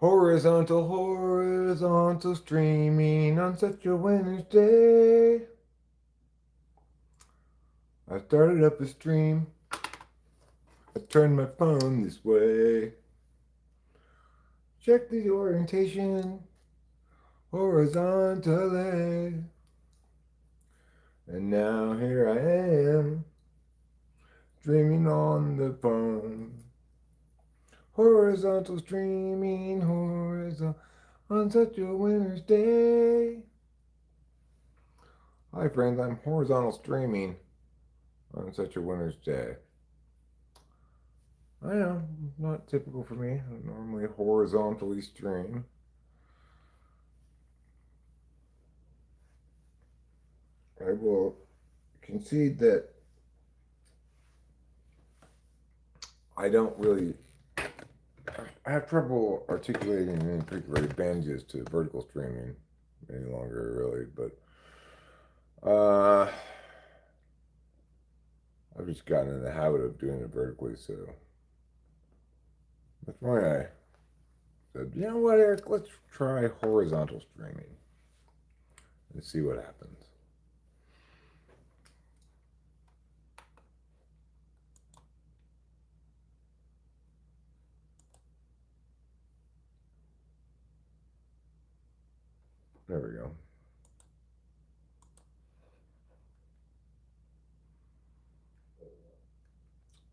Horizontal, horizontal streaming on such a winter's day. I started up a stream. I turned my phone this way. Check the orientation horizontally. And now here I am, streaming on the phone. Horizontal streaming, horizontal on such a winter's day. Hi friends, I'm horizontal streaming on such a winter's day. I know, not typical for me. I don't normally horizontally stream. I will concede that I don't really. I have trouble articulating any particular advantages to vertical streaming any longer, really. But I've just gotten in the habit of doing it vertically, so that's why I said, you know what, Eric, let's try horizontal streaming and see what happens. There we go.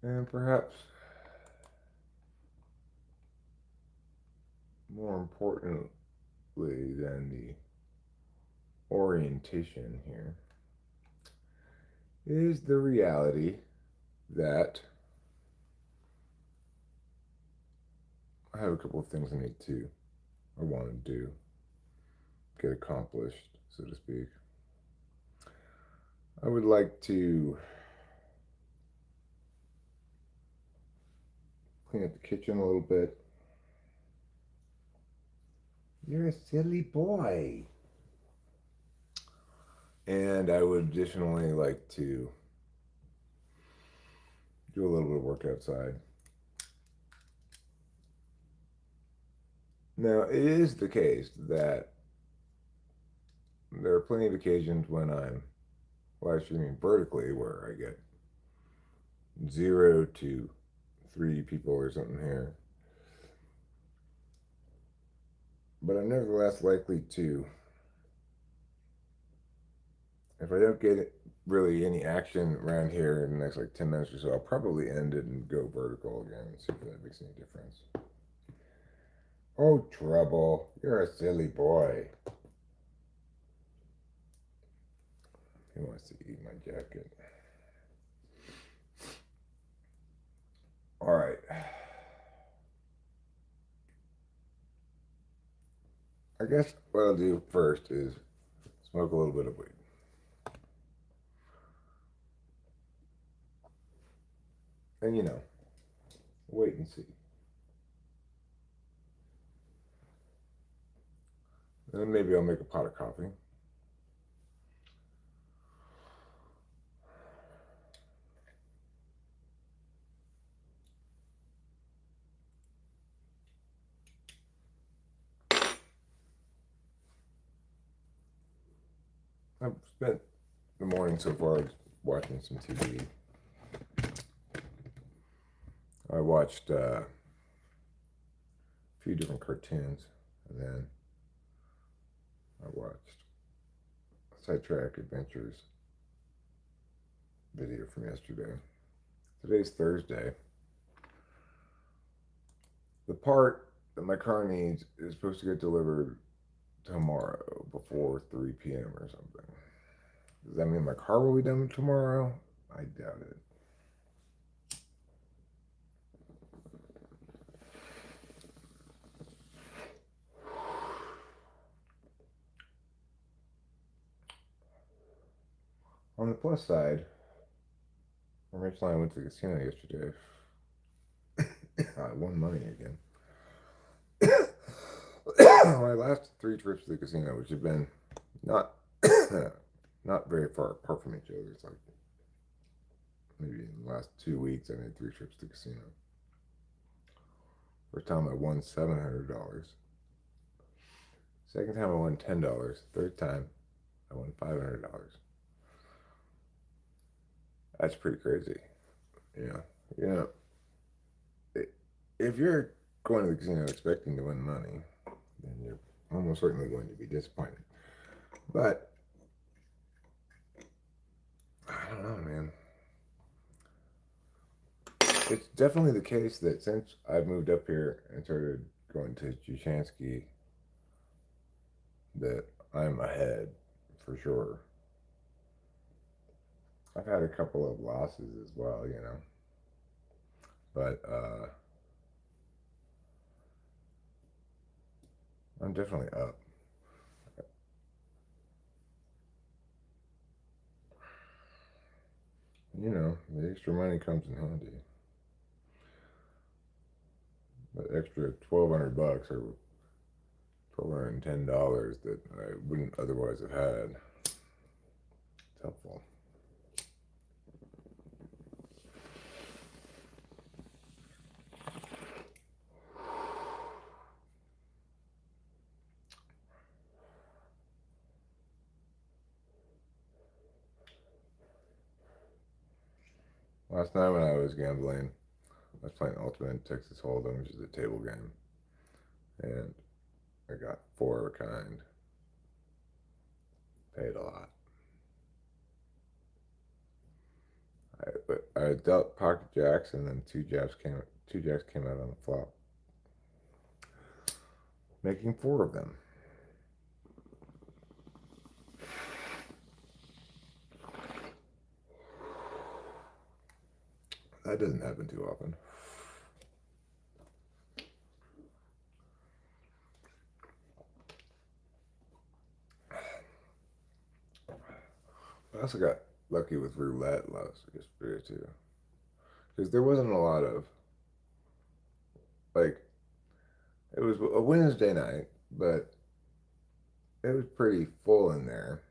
And perhaps more importantly than the orientation here is the reality that I have a couple of things I want to do, get accomplished, so to speak. I would like to clean up the kitchen a little bit. You're a silly boy. And I would additionally like to do a little bit of work outside. Now, it is the case that there are plenty of occasions when I'm live streaming vertically where I get 0 to 3 people or something here. But I'm nevertheless likely to, if I don't get really any action around here in the next like 10 minutes or so, I'll probably end it and go vertical again and see if that makes any difference. Oh, trouble. You're a silly boy. He wants to eat my jacket. All right. I guess what I'll do first is smoke a little bit of weed. And wait and see. Then maybe I'll make a pot of coffee. I've spent the morning so far watching some TV. I watched a few different cartoons, and then I watched Sidetrack Adventures video from yesterday. Today's Thursday. The part that my car needs is supposed to get delivered tomorrow before 3 p.m. or something. Does that mean my car will be done tomorrow? I doubt it. On the plus side, Rachel and I went to the casino yesterday. I won money again. My last 3 trips to the casino, which have been not not very far apart from each other. It's like maybe in the last 2 weeks I made 3 trips to the casino. First time I won $700. Second time I won $10. Third time I won $500. That's pretty crazy. You know, you know, if you're going to the casino expecting to win money, then you're almost certainly going to be disappointed. But I don't know, man. It's definitely the case that since I've moved up here and started going to Jushansky, that I'm ahead for sure. I've had a couple of losses as well, but I'm definitely up. The extra money comes in handy. That extra $1,200 or $1,210 that I wouldn't otherwise have had. It's helpful. Last night when I was gambling, I was playing Ultimate Texas Hold'em, which is a table game, and I got four of a kind. Paid a lot. I dealt pocket jacks, and then two jacks came out on the flop, making four of them. That doesn't happen too often. I also got lucky with roulette last year too, because there wasn't a lot of like. It was a Wednesday night, but it was pretty full in there.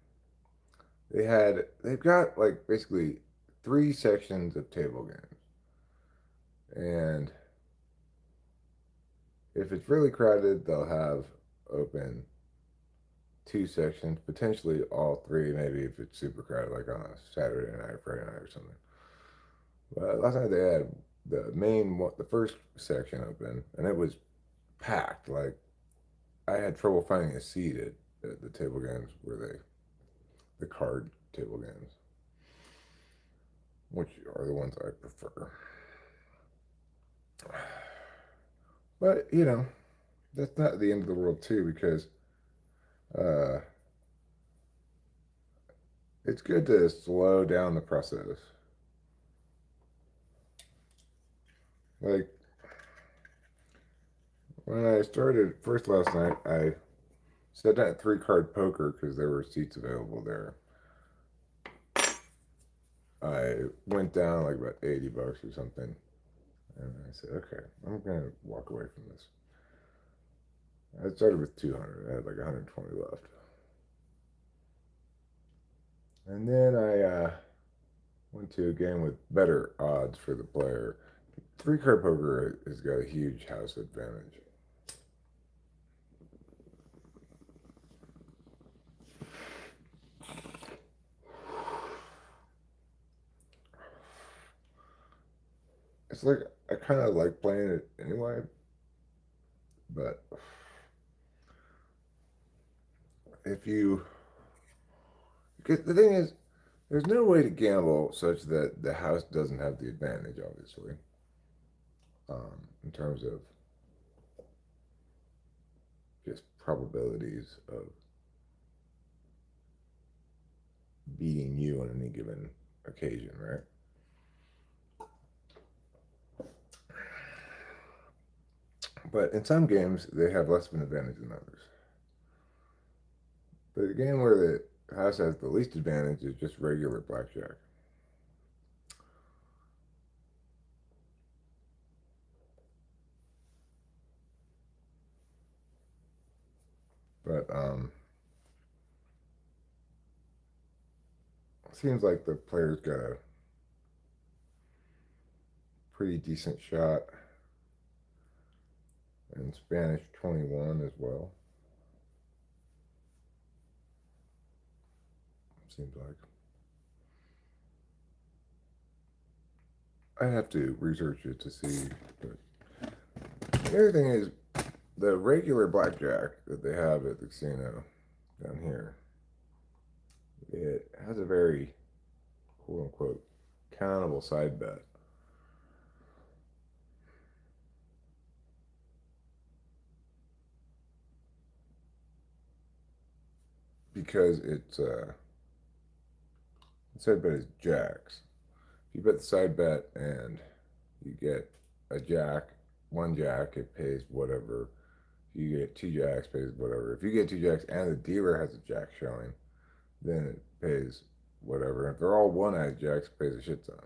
They've got like basically three sections of table games, and if it's really crowded, they'll have open two sections, potentially all three, maybe if it's super crowded, like on a Saturday night or Friday night or something. But last night they had the first section open, and it was packed. Like I had trouble finding a seat at the table games the card table games, which are the ones I prefer. But that's not the end of the world too, because uh, it's good to slow down the process. Like when I started first last night, I sat down at three card poker because there were seats available there. I went down like about $80 or something, and I said, "Okay, I'm gonna walk away from this." I started with 200. I had like 120 left, and then I went to a game with better odds for the player. Three card poker has got a huge house advantage. It's like I kind of like playing it anyway, but if you, because the thing is, there's no way to gamble such that the house doesn't have the advantage, obviously, in terms of just probabilities of beating you on any given occasion, right? But in some games, they have less of an advantage than others. But the game where the house has the least advantage is just regular blackjack. But it seems like the player's got a pretty decent shot and Spanish 21 as well. Seems like. I'd have to research it to see. But the other thing is, the regular blackjack that they have at the casino down here, it has a very quote unquote countable side bet. Because the side bet is jacks. If you bet the side bet and you get a jack, one jack, it pays whatever. If you get two jacks, pays whatever. If you get two jacks and the dealer has a jack showing, then it pays whatever. If they're all one-eyed jacks, it pays a shit ton.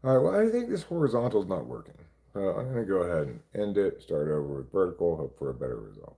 All right, well, I think this horizontal is not working. I'm going to go ahead and end it, start over with vertical, hope for a better result.